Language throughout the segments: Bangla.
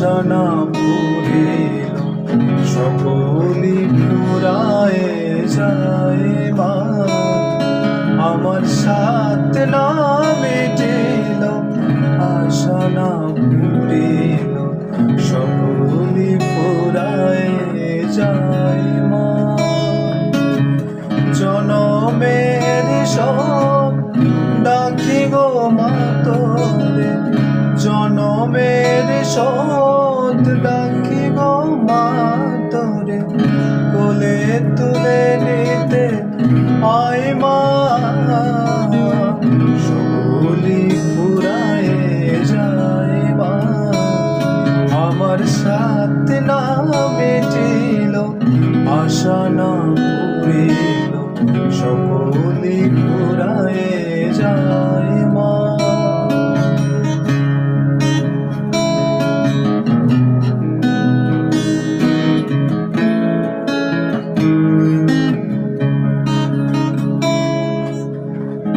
আশা না পুরিল সকলি ফুরায় যায় মা আমার সাথ না মিটিল আশা না পুরিল সকলি ফুরায় যায় মা জনমের সব ডাকি গো মা তোরে জনমের সৎ ডাকি গো মা তোরে কোলে তুলে নিতে আয় মা সকলি ফুরায় যায় মা আমার সাথ না মিটিল আশা না পুরিল সকলি ফুরায় যায় মা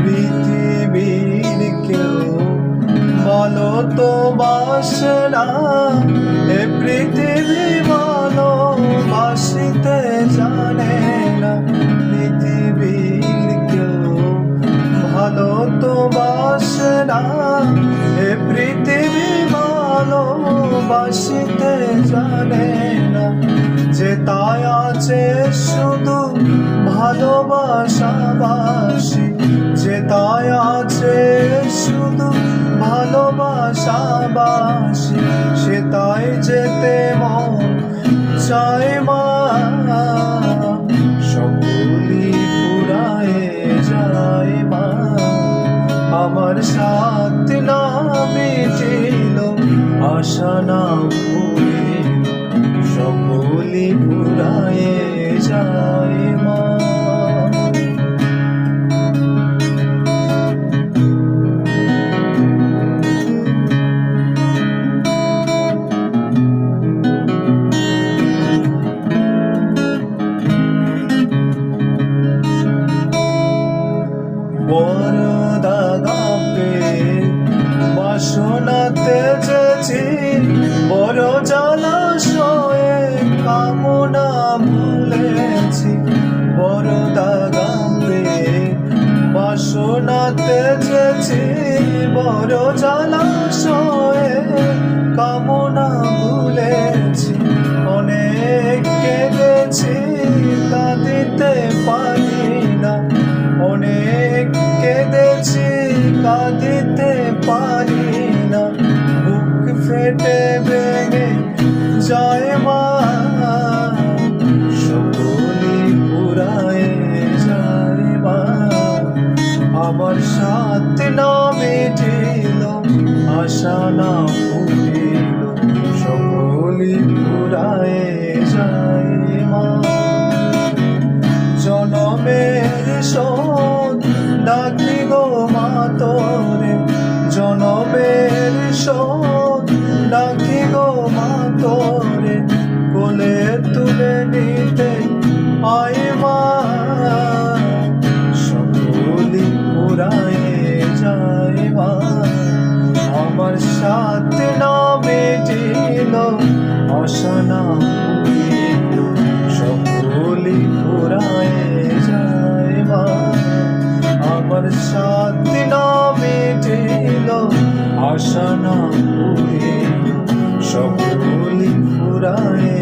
পৃথিবীর কেউ বলো তো বাসে না এ পৃথিবী বলো বাসিতে জানে না পৃথিবীর কেউ ভালো তো বাসে না এ পৃথিবী ভালো বাসিতে জানে না যে তাই আছে শুধু ভালোবাসাবাসী যে তাই আছে শুধু ভালোবাসাবাসী সে তাই যেতে মন চায় মা সকলি ফুরায় যায় মা আমার সাথ না মিটিল আশা না পুরিল সকলি ফুরায় যায় মা বড় দাগাপে বাসনাতে যেছি বড় জলাশয়ে কামনা ভুলেছি বড় দাগাপে বাসনাতে যেছি বড় জলাশয়ে কামনা ভুলেছি অনেক কেঁদেছি কাঁদিতে পারি না অনেক কেঁদেছি কাঁদিতে পারি না বুক ফেটে ভেঙে যায় মা সকলি ফুরায় যায় মা আমার সাথ না মিটিল আশা না পুরিল সকলি ফুরায় যায় মা জনমের সৎ ডাকি গো মা তোরে জনমের সৎ ডাকি গো মা তোরে কোলে তুলে নিতে আয় মা সকলি ফুরায় যায় মা আমার সাথ না মিটিল আশা না পুরিল সকলি ফুরায় যায় মা আমার সাথ না মিটিল আশা না পুরিল সকলি ফুরায়